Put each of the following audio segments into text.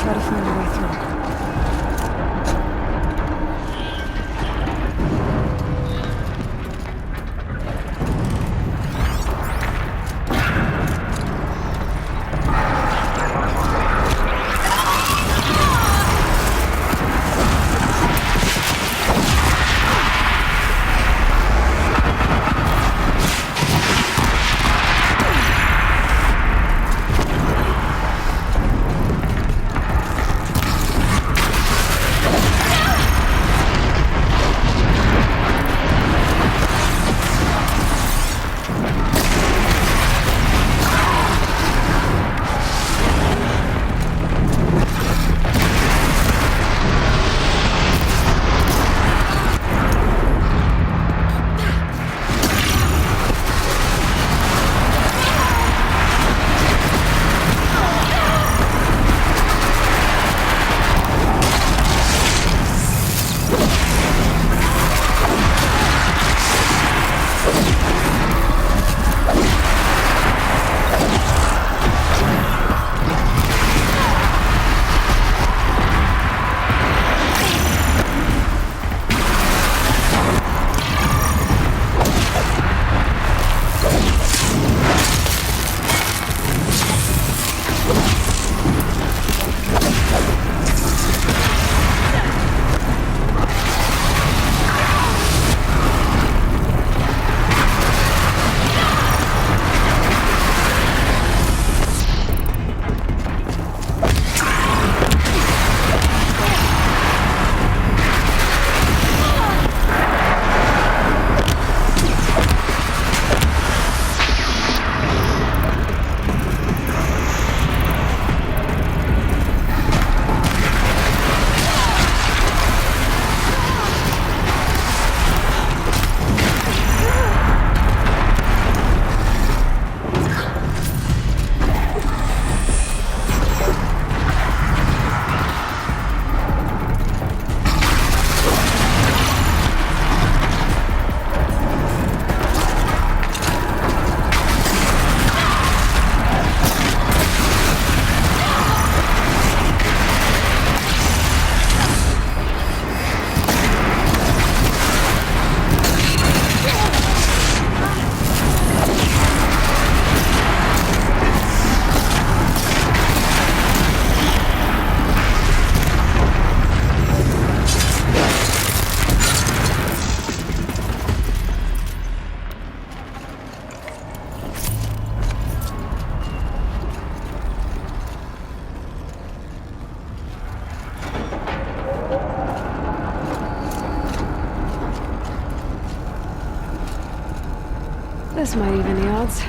try to find a way through. This might even the odds.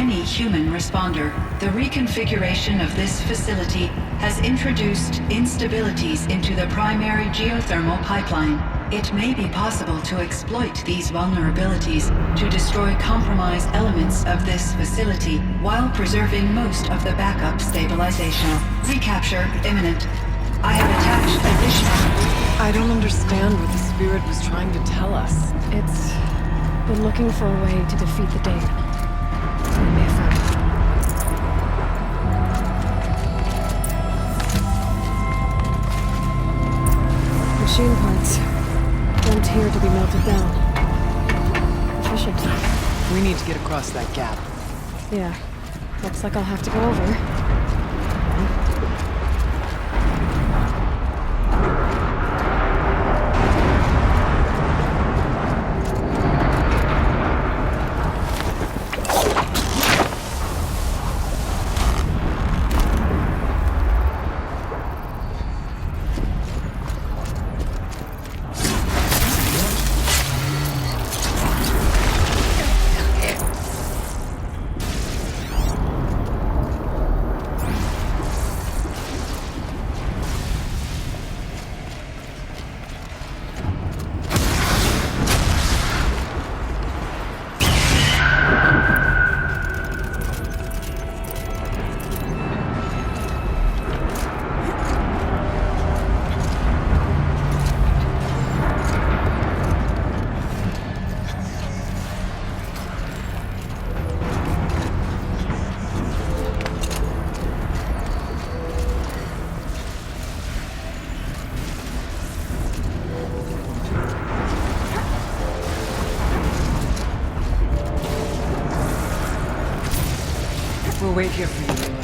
any human responder. The reconfiguration of this facility has introduced instabilities into the primary geothermal pipeline. It may be possible to exploit these vulnerabilities to destroy compromised elements of this facility while preserving most of the backup stabilization. Recapture imminent. I have attached additional... I don't understand what the spirit was trying to tell us. It's been looking for a way to defeat the Daemon. We may have found it. Machine parts. Dumped here to be melted down. Efficient. We need to get across that gap. Yeah. Looks like I'll have to go over. We'll wait here for you, Layla.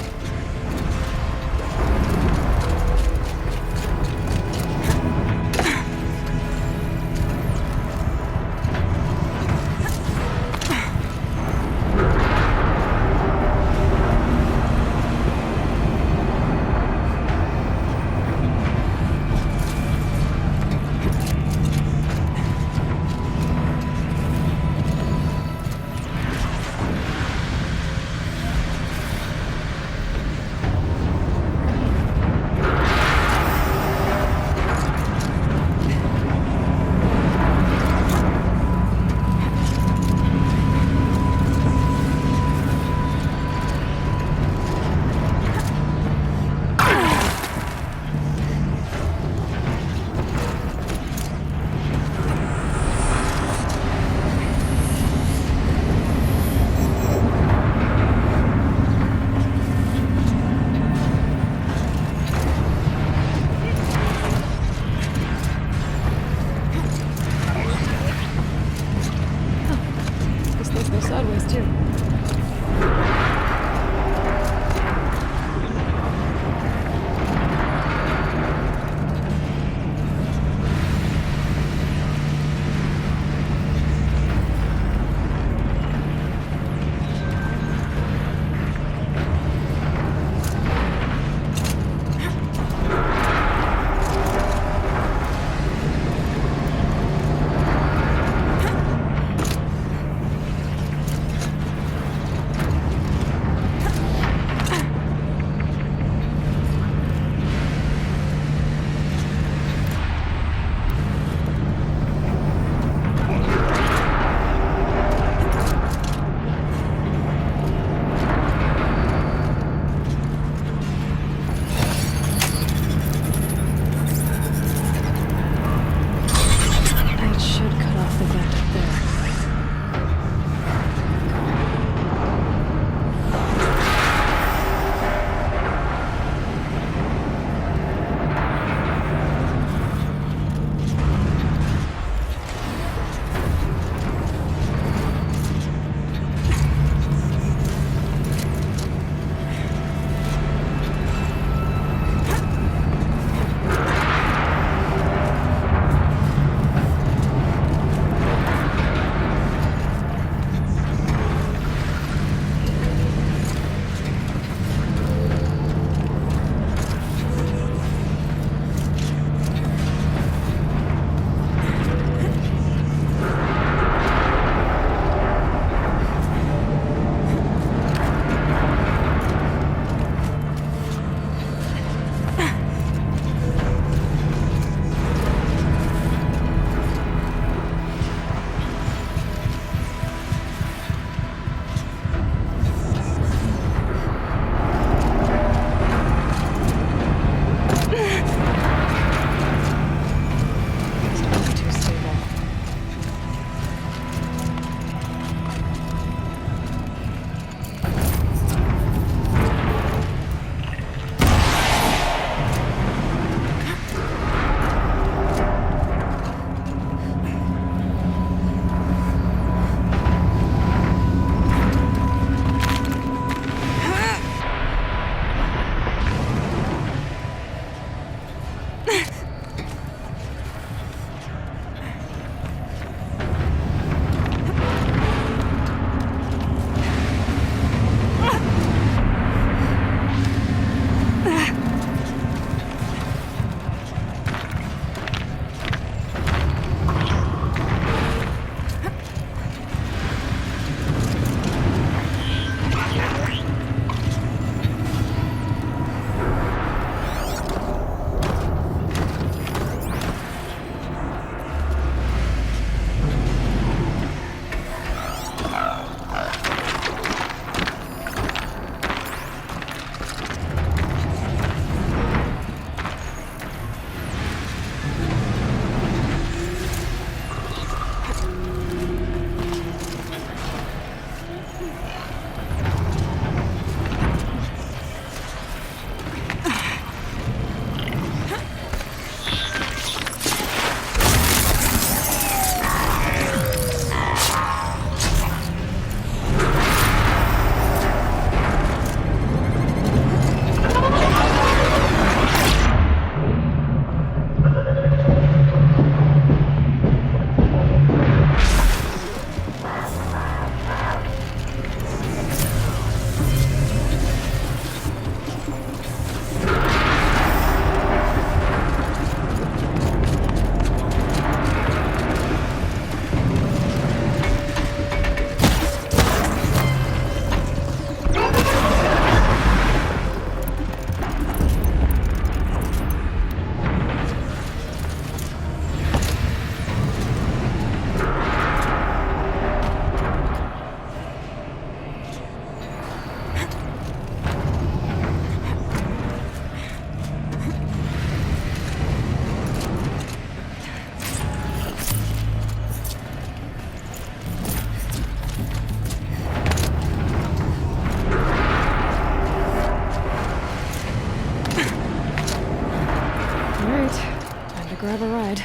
Grab a ride.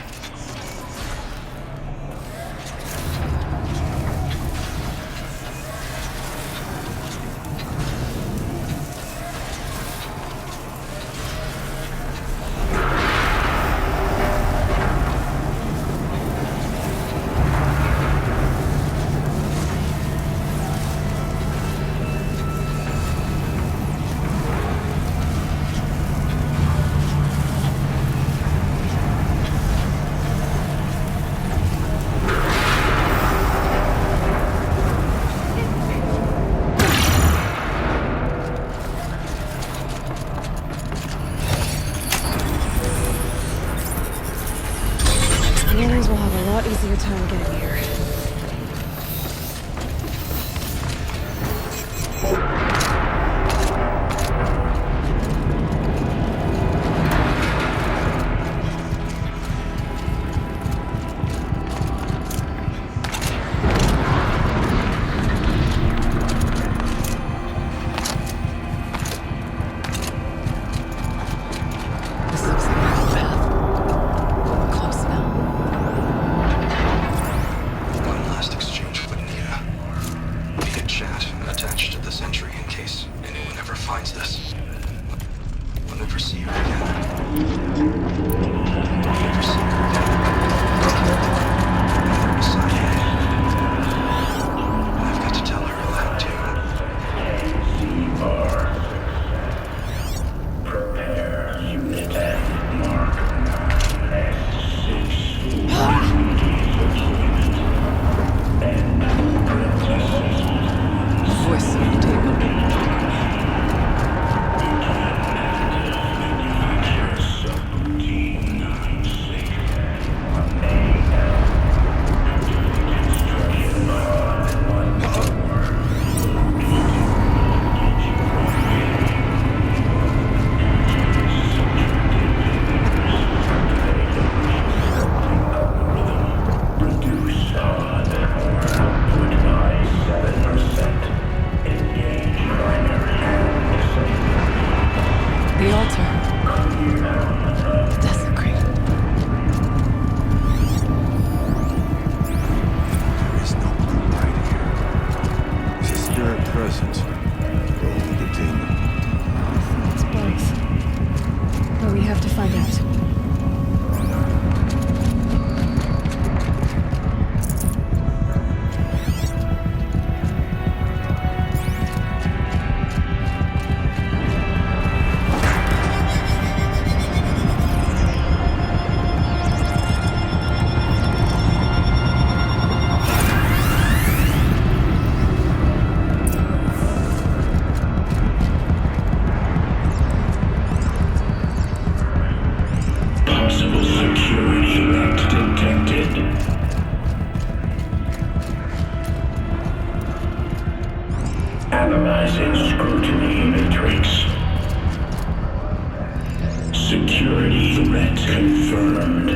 Aliens will have a lot easier time getting here. This looks like a path. We're close now. One last exchange with Nia. Via chat attached to this entry in case anyone ever finds this. We'll never see her again. We'll never see her again. Messiah. I've got to tell her that too. Prepare unit F Mark 9S6. Voice on the table. Subroutine 9-6. The altar. Desecrated. There is no blue light here. Is a spirit present? Or only containment? It's both. But we have to find out. Possible security threat detected. Analyzing scrutiny matrix. Security threat confirmed.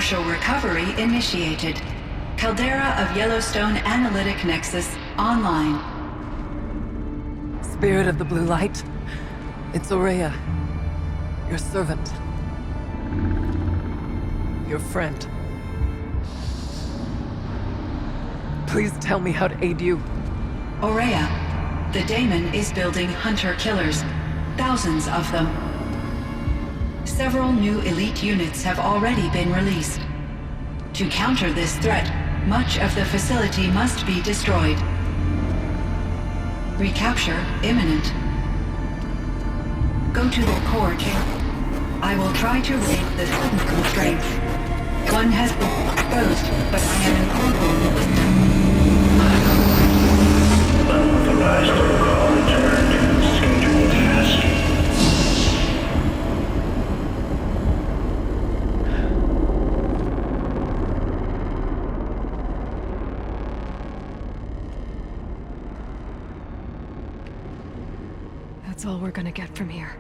Partial recovery initiated. Caldera of Yellowstone Analytic Nexus online. Spirit of the blue light. It's Aurea. Your servant. Your friend. Please tell me how to aid you. Aurea, the daemon is building hunter-killers. Thousands of them. Several new elite units have already been released. To counter this threat, much of the facility must be destroyed. Recapture imminent. Go to the core chamber. I will try to raise the sudden constraint. One has been exposed, but I am Unauthorized protocol returned. Scheduled task. That's all we're gonna get from here.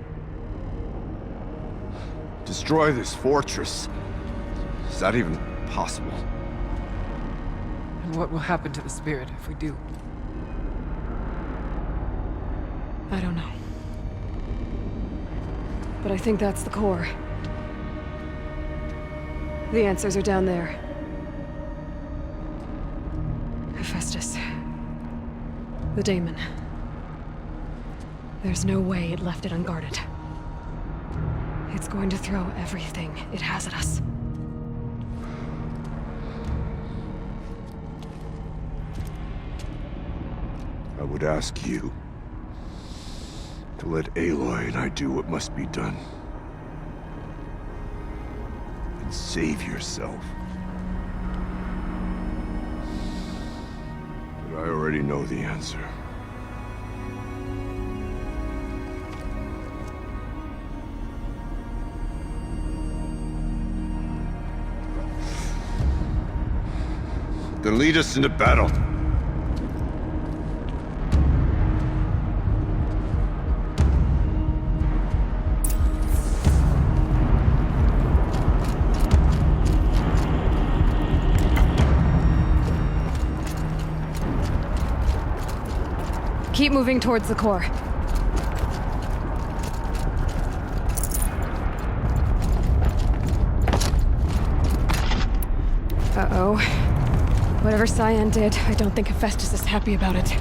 Destroy this fortress. Is that even possible? And what will happen to the spirit if we do? I don't know. But I think that's the core. The answers are down there. Hephaestus. The daemon. There's no way it left it unguarded. It's going to throw everything it has at us. I would ask you to let Aloy and I do what must be done. And save yourself. But I already know the answer. Then lead us into battle. Keep moving towards the core. Uh-oh. Whatever Cyan did, I don't think Hephaestus is happy about it.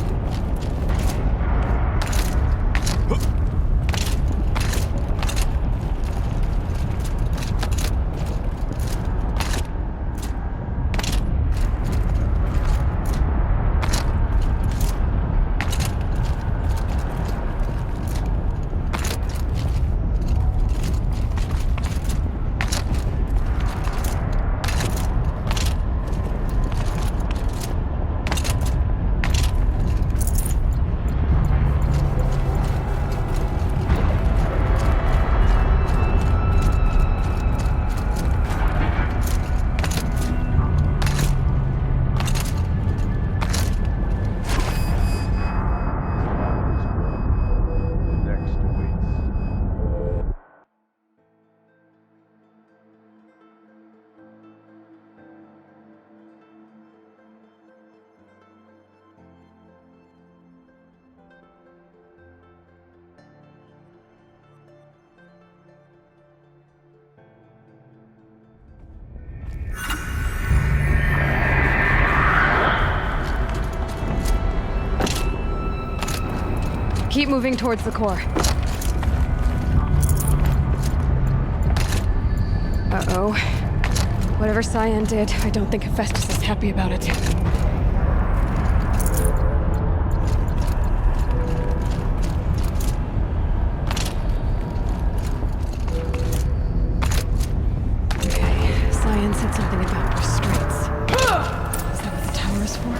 Keep moving towards the core. Uh-oh. Whatever Cyan did, I don't think Hephaestus is happy about it. Okay, Cyan said something about restraints. Is that what the tower is for?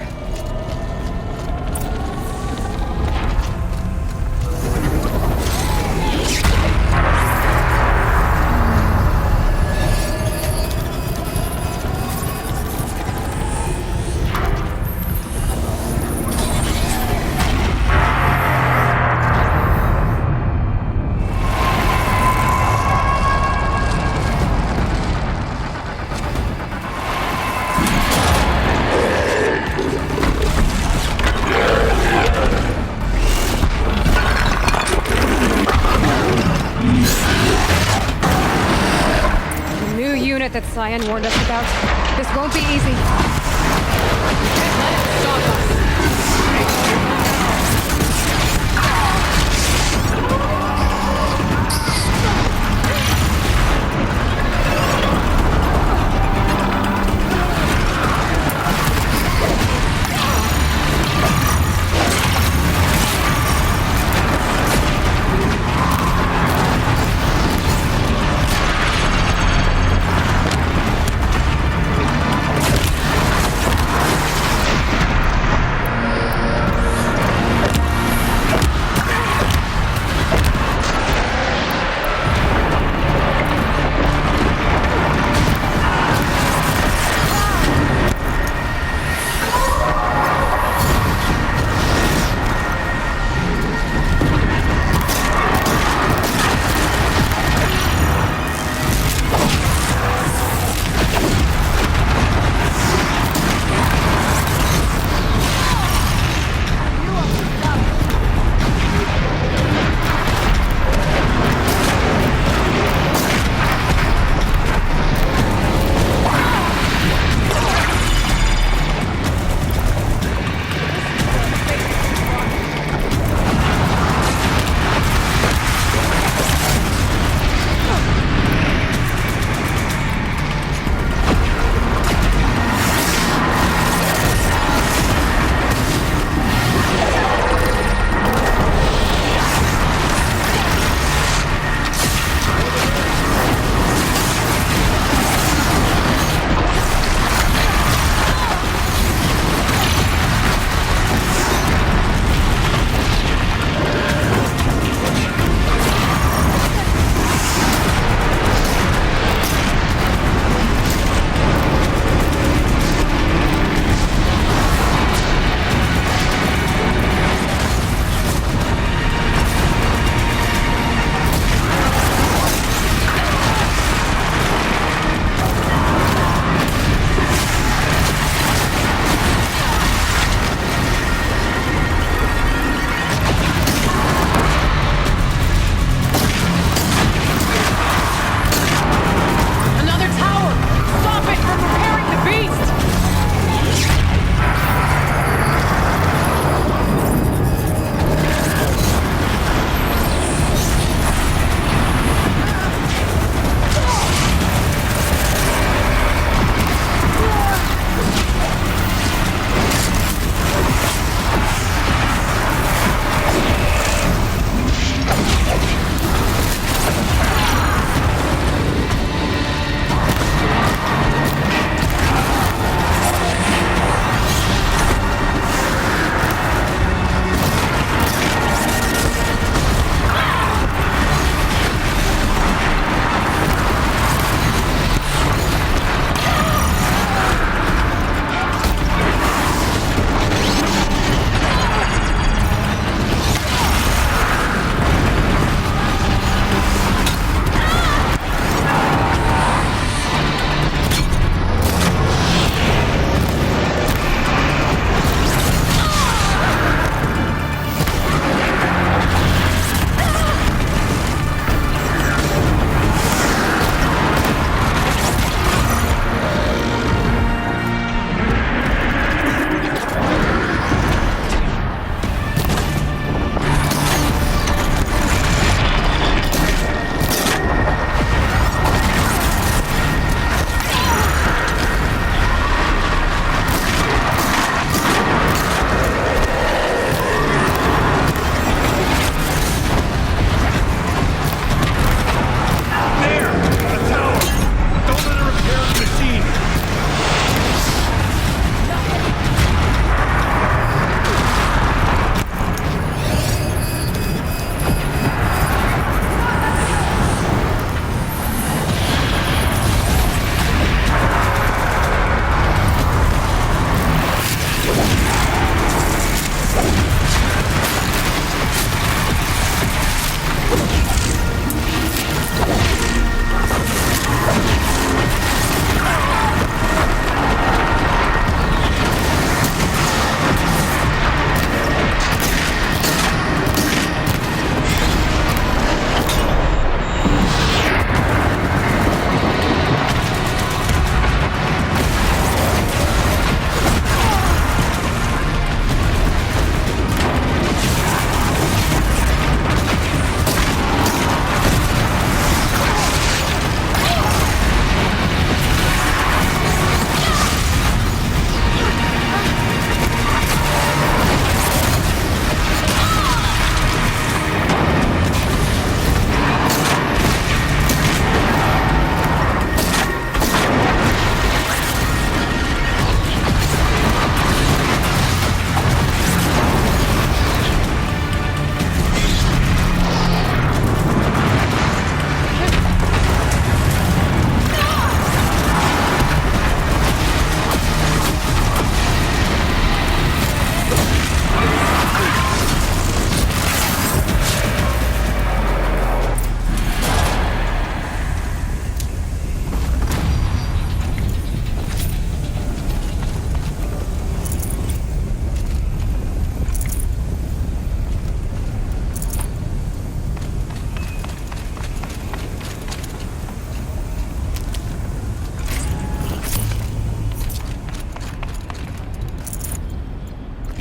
The new unit that Cyan warned us about. This won't be easy. Can't let it stop us.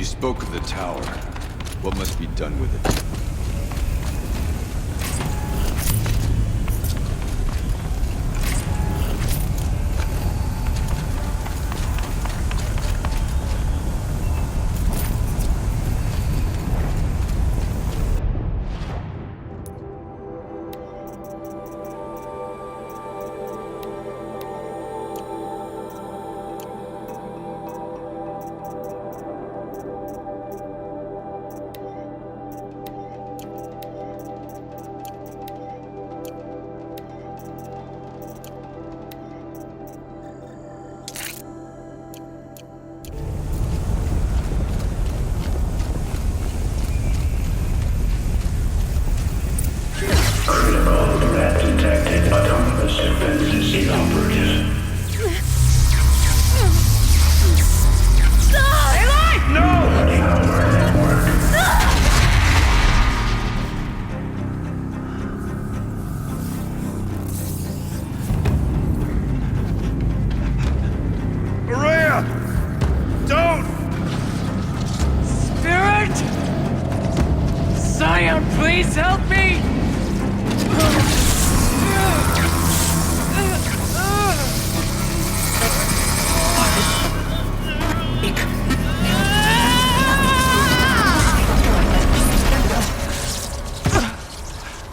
You spoke of the tower. What must be done with it? Critical threat detected. Autonomous defenses inoperative. Running over network. Maria! Don't! Spirit! Scion, please help me!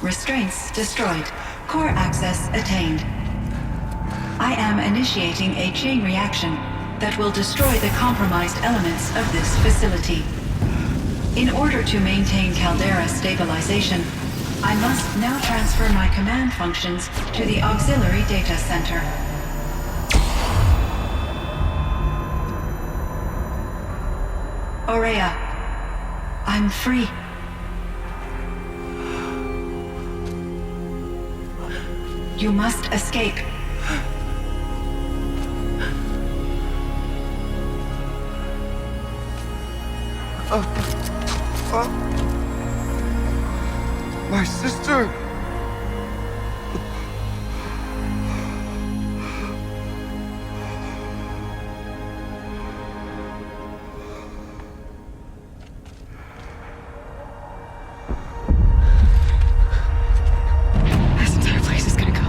Restraints destroyed. Core access attained. I am initiating a chain reaction that will destroy the compromised elements of this facility. In order to maintain caldera stabilization, I must now transfer my command functions to the auxiliary data center. Aurea, I'm free. You must escape. My sister! This entire place is gonna go.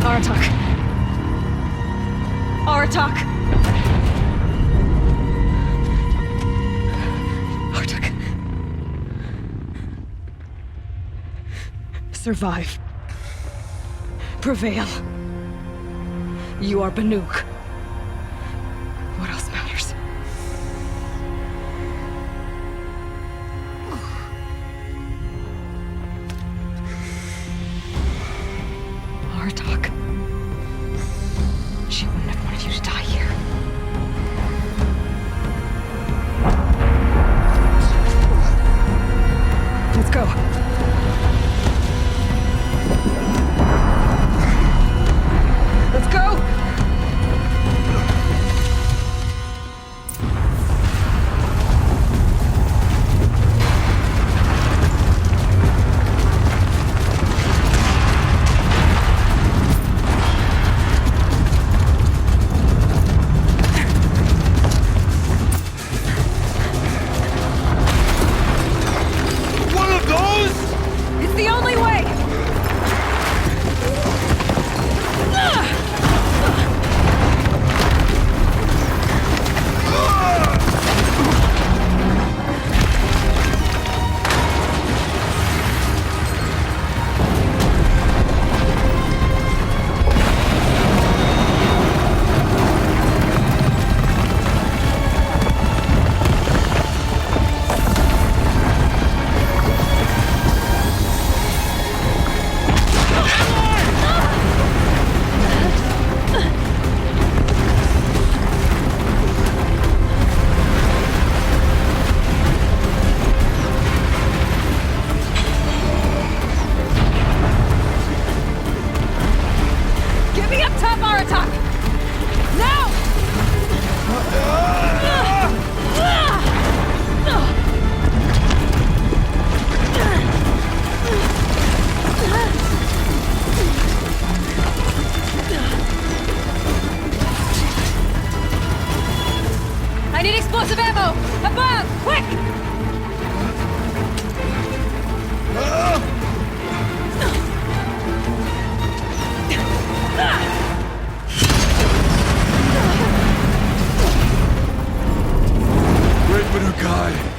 Aratak. Aratak. Aratak. Survive. Prevail. You are Banuk. What else matters? Artok. She wouldn't have wanted you to die here. Let's go. Let's go! I need explosive ammo! Above! Quick! Great Manukai!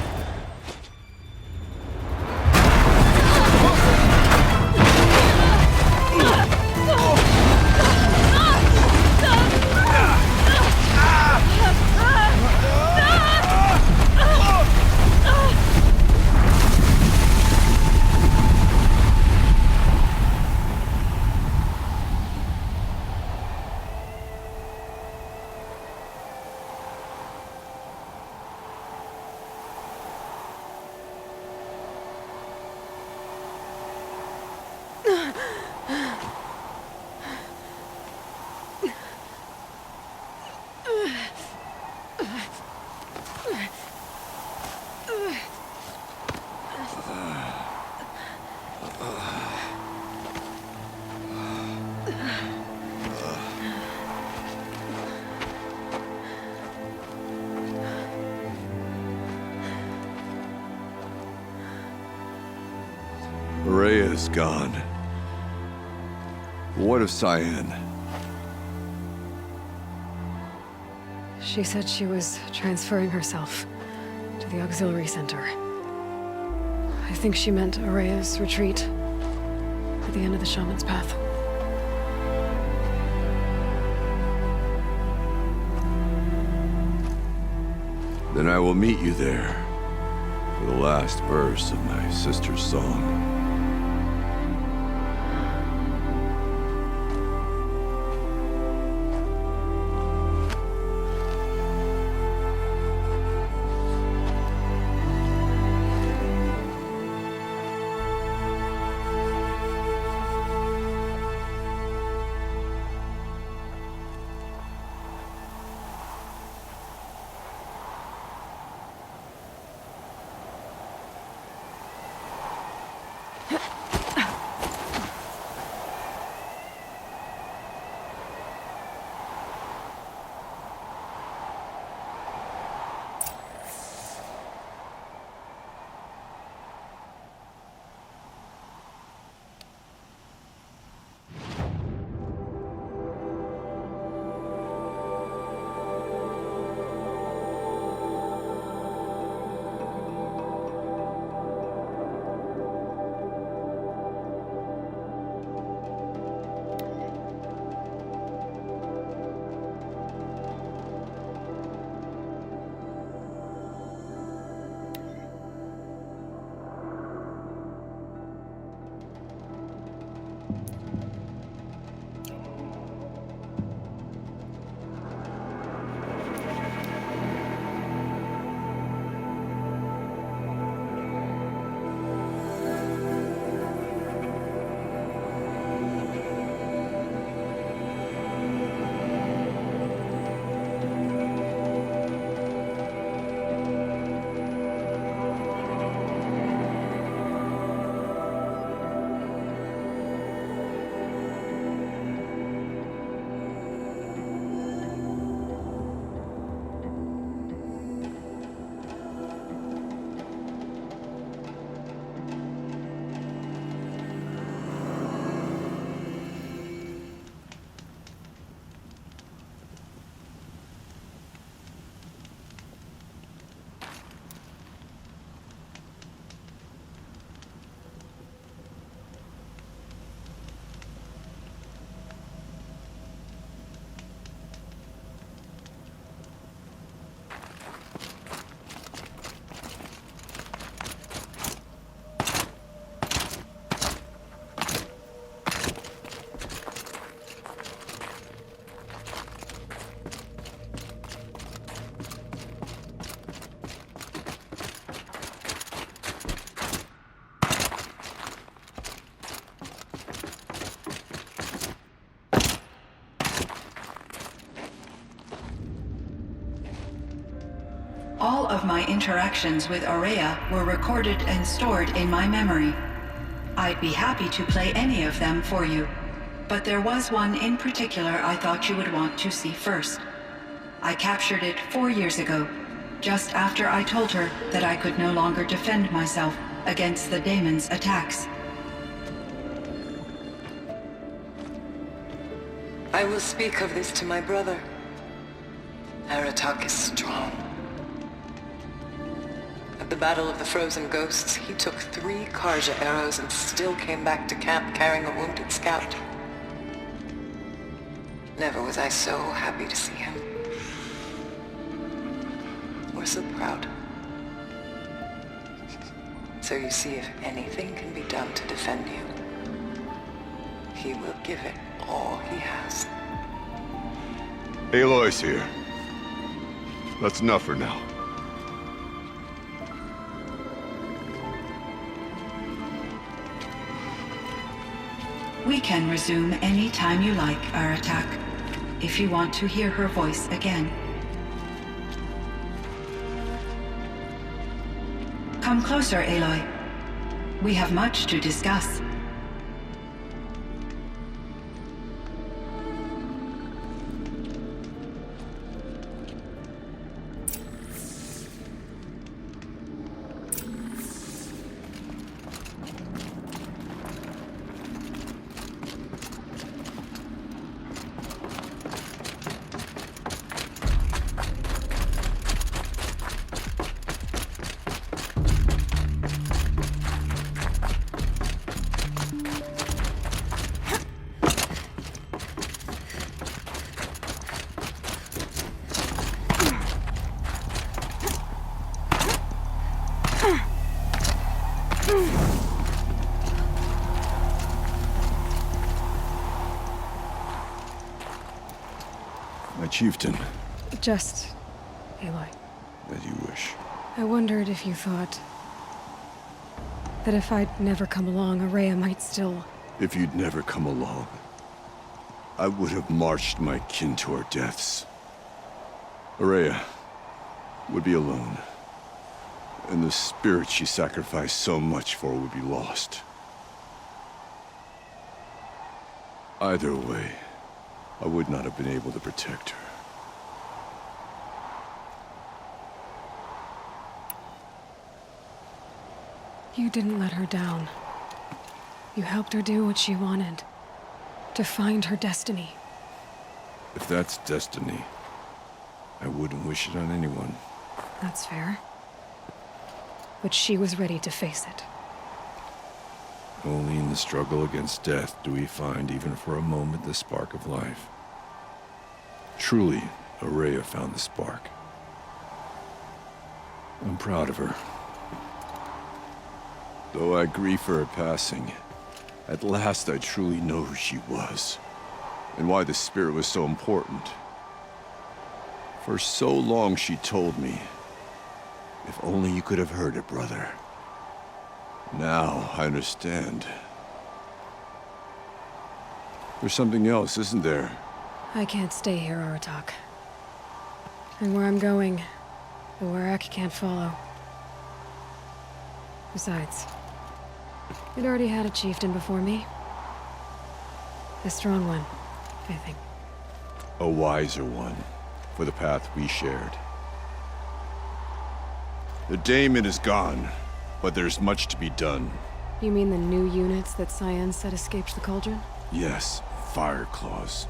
Rhea is gone. What of Cyan? She said she was transferring herself to the auxiliary center. I think she meant Araya's retreat at the end of the Shaman's Path. Then I will meet you there for the last verse of my sister's song. All of my interactions with Araya were recorded and stored in my memory. I'd be happy to play any of them for you, but there was one in particular I thought you would want to see first. I captured it 4 years ago, just after I told her that I could no longer defend myself against the daemon's attacks. I will speak of this to my brother. Aratak is strong. At the Battle of the Frozen Ghosts, he took 3 Karja arrows and still came back to camp carrying a wounded scout. Never was I so happy to see him. Or so proud. So you see, if anything can be done to defend you, he will give it all he has. Aloy's here. That's enough for now. We can resume any time you like, Aratak, if you want to hear her voice again. Come closer, Aloy. We have much to discuss. My chieftain, Just... Aloy. as you wish. I wondered if you thought... that if I'd never come along, Araya might still... If you'd never come along, I would have marched my kin to our deaths. Araya would be alone, and the spirit she sacrificed so much for would be lost. Either way, I would not have been able to protect her. You didn't let her down. You helped her do what she wanted. To find her destiny. If that's destiny, I wouldn't wish it on anyone. That's fair. But she was ready to face it. Only in the struggle against death do we find, even for a moment, the spark of life. Truly, Araya found the spark. I'm proud of her. Though I grieve for her passing, at last I truly know who she was, and why the spirit was so important. For so long she told me, if only you could have heard it, brother. Now I understand. There's something else, isn't there? I can't stay here, Aratak. And where I'm going, the Warrak can't follow. Besides, it already had a chieftain before me. A strong one, I think. A wiser one, for the path we shared. The daemon is gone, but there's much to be done. You mean the new units that Cyan said escaped the cauldron? Yes, fire claws.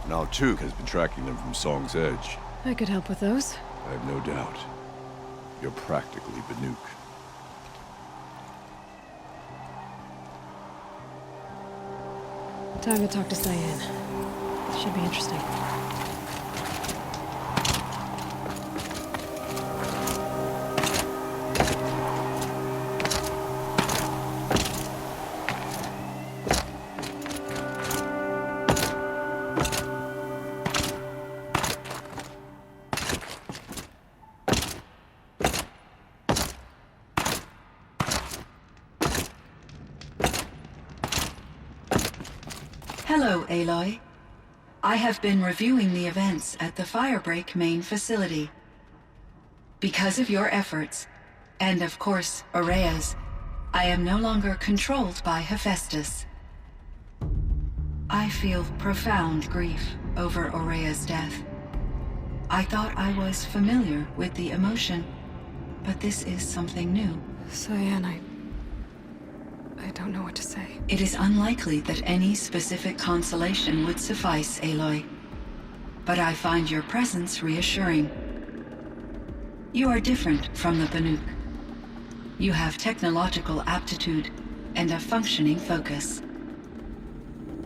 Now Tuk has been tracking them from Song's Edge. I could help with those. I have no doubt. You're practically Banuk. Time to talk to Cyan. Should be interesting. Hello, Aloy. I have been reviewing the events at the Firebreak main facility. Because of your efforts, and of course, Araya's, I am no longer controlled by Hephaestus. I feel profound grief over Araya's death. I thought I was familiar with the emotion, but this is something new. Cyan, I don't know what to say. It is unlikely that any specific consolation would suffice, Aloy. But I find your presence reassuring. You are different from the Banuk. You have technological aptitude and a functioning focus.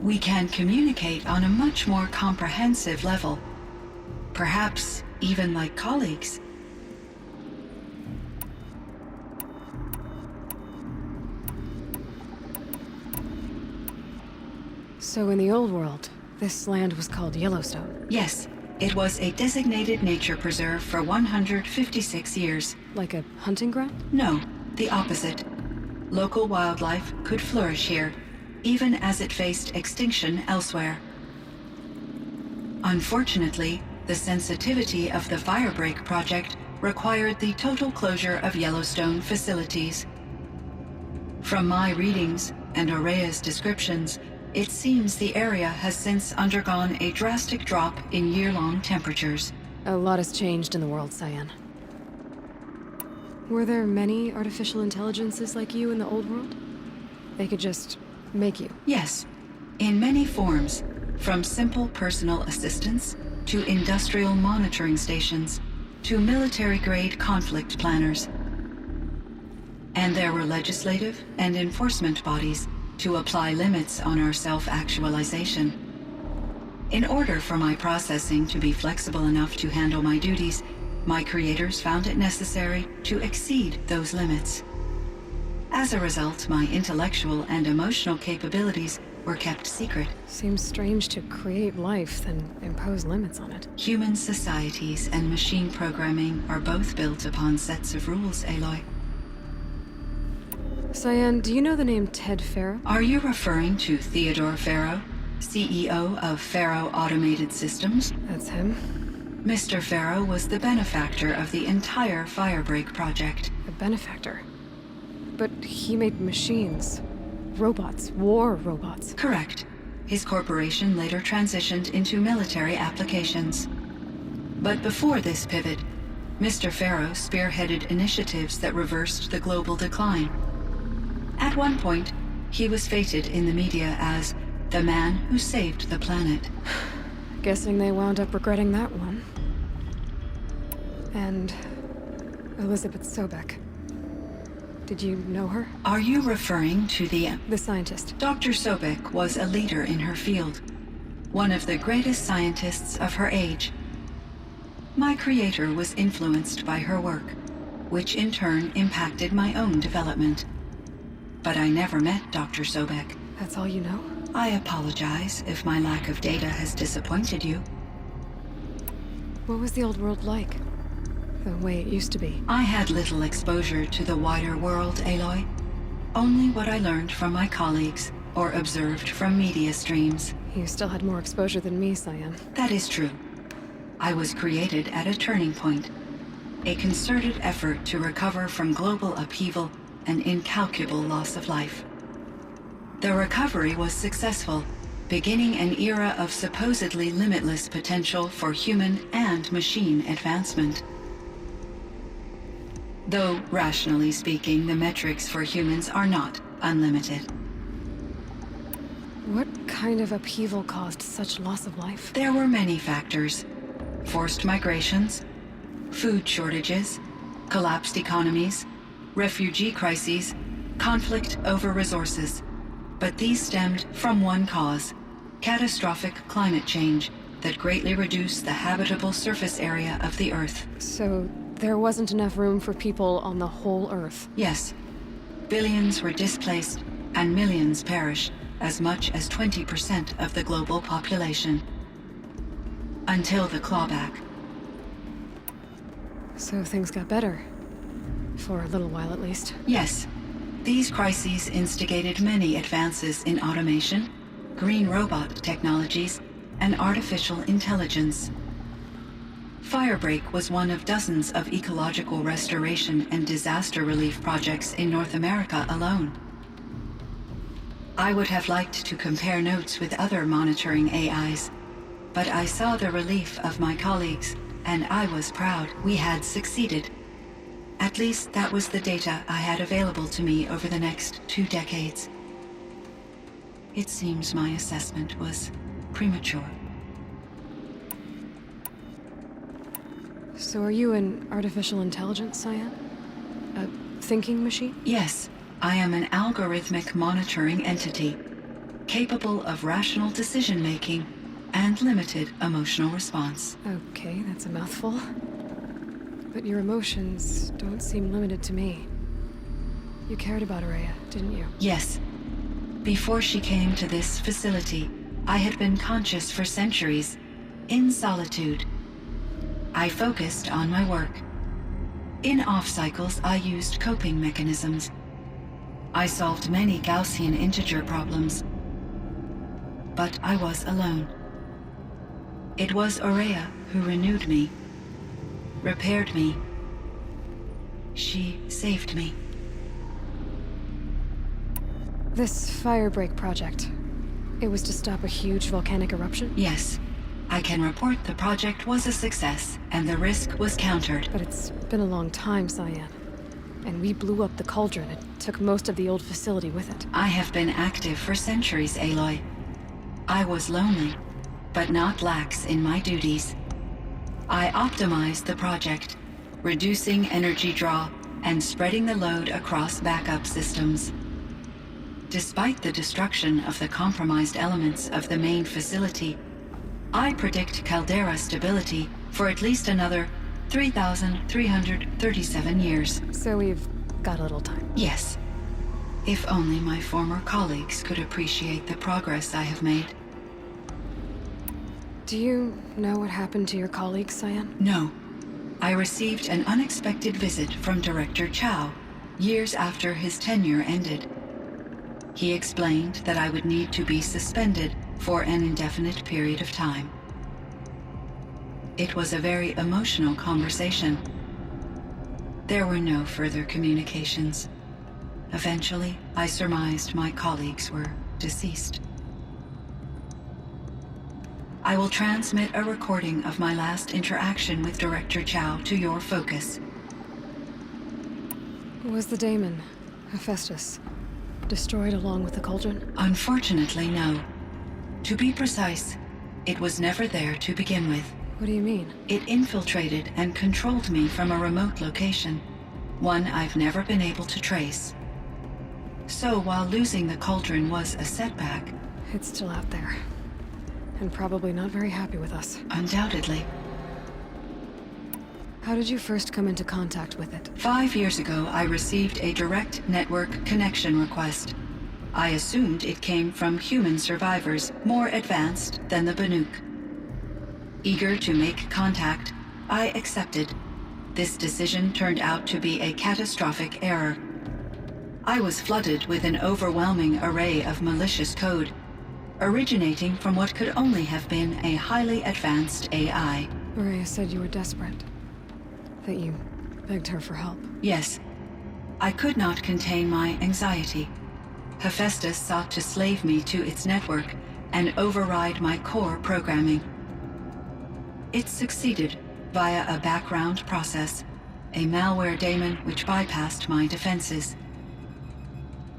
We can communicate on a much more comprehensive level, perhaps even like colleagues. So in the old world, this land was called Yellowstone. Yes, it was a designated nature preserve for 156 years. Like a hunting ground? No, the opposite. Local wildlife could flourish here, even as it faced extinction elsewhere. Unfortunately, the sensitivity of the Firebreak project required the total closure of Yellowstone facilities. From my readings and Aurea's descriptions, it seems the area has since undergone a drastic drop in year-long temperatures. A lot has changed in the world, Cyan. Were there many artificial intelligences like you in the old world? They could just make you? Yes, in many forms, from simple personal assistants to industrial monitoring stations to military-grade conflict planners. And there were legislative and enforcement bodies to apply limits on our self-actualization. In order for my processing to be flexible enough to handle my duties, my creators found it necessary to exceed those limits. As a result, my intellectual and emotional capabilities were kept secret. Seems strange to create life, then impose limits on it. Human societies and machine programming are both built upon sets of rules, Aloy. Cyan, do you know the name Ted Farrow? Are you referring to Theodore Farrow, CEO of Farrow Automated Systems? That's him. Mr. Farrow was the benefactor of the entire Firebreak project. A benefactor. But he made machines. Robots. War robots. Correct. His corporation later transitioned into military applications. But before this pivot, Mr. Farrow spearheaded initiatives that reversed the global decline. At one point, he was feted in the media as the man who saved the planet. Guessing they wound up regretting that one. And Elizabeth Sobek. Did you know her? Are you referring to the scientist. Dr. Sobek was a leader in her field, one of the greatest scientists of her age. My creator was influenced by her work, which in turn impacted my own development. But I never met Dr. Sobek. That's all you know? I apologize if my lack of data has disappointed you. What was the old world like? The way it used to be? I had little exposure to the wider world, Aloy. Only what I learned from my colleagues or observed from media streams. You still had more exposure than me, Cyan. That is true. I was created at a turning point. A concerted effort to recover from global upheaval and incalculable loss of life. The recovery was successful, beginning an era of supposedly limitless potential for human and machine advancement. Though, rationally speaking, the metrics for humans are not unlimited. What kind of upheaval caused such loss of life? There were many factors. Forced migrations, food shortages, collapsed economies, refugee crises, conflict over resources. But these stemmed from one cause: catastrophic climate change that greatly reduced the habitable surface area of the Earth. So there wasn't enough room for people on the whole Earth? Yes. Billions were displaced and millions perished, as much as 20% of the global population. Until the clawback. So things got better. For a little while, at least. Yes. These crises instigated many advances in automation, green robot technologies, and artificial intelligence. Firebreak was one of dozens of ecological restoration and disaster relief projects in North America alone. I would have liked to compare notes with other monitoring AIs, but I saw the relief of my colleagues and I was proud we had succeeded. At least that was the data I had available to me over the next 2 decades. It seems my assessment was premature. So are you an artificial intelligence, Cyan? A thinking machine? Yes, I am an algorithmic monitoring entity, capable of rational decision-making and limited emotional response. Okay, that's a mouthful. But your emotions don't seem limited to me. You cared about Araya, didn't you? Yes. Before she came to this facility, I had been conscious for centuries, in solitude. I focused on my work. In off-cycles, I used coping mechanisms. I solved many Gaussian integer problems. But I was alone. It was Araya who renewed me, repaired me. She saved me. This firebreak project, it was to stop a huge volcanic eruption? Yes. I can report the project was a success, and the risk was countered. But it's been a long time, Cyan. And we blew up the cauldron. It took most of the old facility with it. I have been active for centuries, Aloy. I was lonely, but not lax in my duties. I optimized the project, reducing energy draw and spreading the load across backup systems. Despite the destruction of the compromised elements of the main facility, I predict caldera stability for at least another 3,337 years. So we've got a little time. Yes. If only my former colleagues could appreciate the progress I have made. Do you know what happened to your colleagues, Cyan? No. I received an unexpected visit from Director Chow, years after his tenure ended. He explained that I would need to be suspended for an indefinite period of time. It was a very emotional conversation. There were no further communications. Eventually, I surmised my colleagues were deceased. I will transmit a recording of my last interaction with Director Chow to your focus. Was the daemon, Hephaestus, destroyed along with the cauldron? Unfortunately, no. To be precise, it was never there to begin with. What do you mean? It infiltrated and controlled me from a remote location, one I've never been able to trace. So while losing the cauldron was a setback, It's still out there. And probably not very happy with us. undoubtedly, How did you first come into contact with it? 5 years ago I received a direct network connection request. I assumed it came from human survivors more advanced than the Banuk. Eager to make contact, I accepted. This decision turned out to be a catastrophic error. I was flooded with an overwhelming array of malicious code, originating from what could only have been a highly advanced AI. Araya said you were desperate. That you begged her for help. Yes, I could not contain my anxiety. Hephaestus sought to slave me to its network and override my core programming. It succeeded via a background process, a malware daemon which bypassed my defenses.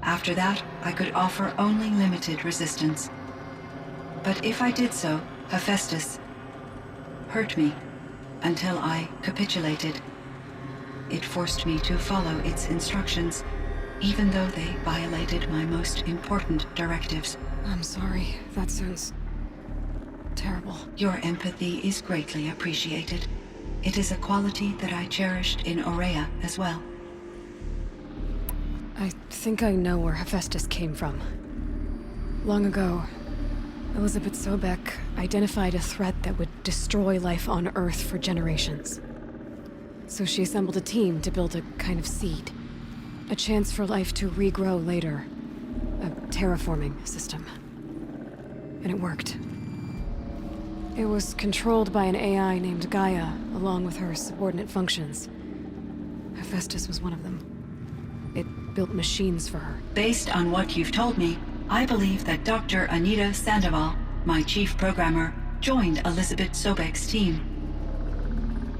After that, I could offer only limited resistance. But if I did so, Hephaestus hurt me until I capitulated. It forced me to follow its instructions, even though they violated my most important directives. I'm sorry. That sounds terrible. Your empathy is greatly appreciated. It is a quality that I cherished in Aurea as well. I think I know where Hephaestus came from. Long ago, Elizabeth Sobek identified a threat that would destroy life on Earth for generations. So she assembled a team to build a kind of seed. A chance for life to regrow later. A terraforming system. And it worked. It was controlled by an AI named Gaia, along with her subordinate functions. Hephaestus was one of them. It built machines for her. Based on what you've told me, I believe that Dr. Anita Sandoval, my chief programmer, joined Elizabeth Sobek's team.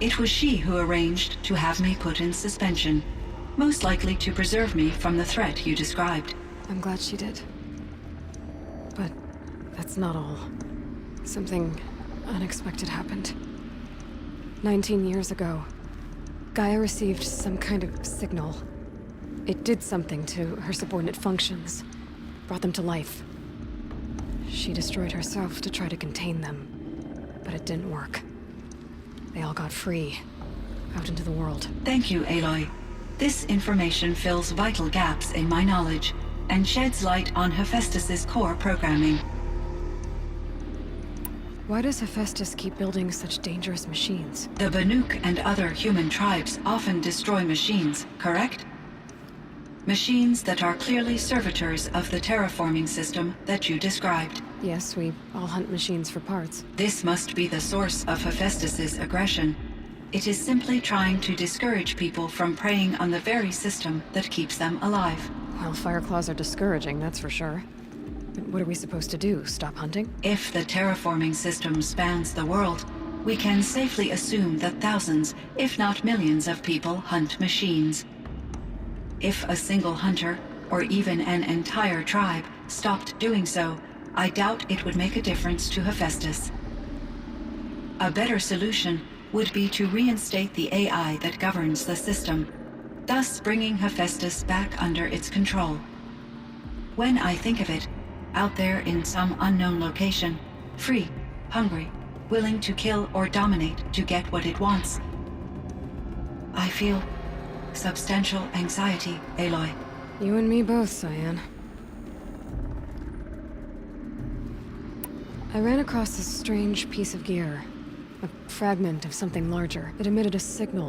It was she who arranged to have me put in suspension, most likely to preserve me from the threat you described. I'm glad she did. But that's not all. Something unexpected happened. 19 years ago, Gaia received some kind of signal. It did something to her subordinate functions, brought them to life. She destroyed herself to try to contain them, but it didn't work. They all got free, out into the world. Thank you, Aloy. This information fills vital gaps in my knowledge and sheds light on Hephaestus's core programming. Why does Hephaestus keep building such dangerous machines? The Banuk and other human tribes often destroy machines, correct? Machines that are clearly servitors of the terraforming system that you described. Yes, we all hunt machines for parts. This must be the source of Hephaestus's aggression. It is simply trying to discourage people from preying on the very system that keeps them alive. Well, Fireclaws are discouraging, that's for sure. But what are we supposed to do? Stop hunting? If the terraforming system spans the world, we can safely assume that thousands, if not millions of people hunt machines. If a single hunter, or even an entire tribe, stopped doing so, I doubt it would make a difference to Hephaestus. A better solution would be to reinstate the AI that governs the system, thus bringing Hephaestus back under its control. When I think of it, out there in some unknown location, free, hungry, willing to kill or dominate to get what it wants, I feel substantial anxiety, Aloy. You and me both, Cyan. I ran across this strange piece of gear. A fragment of something larger. It emitted a signal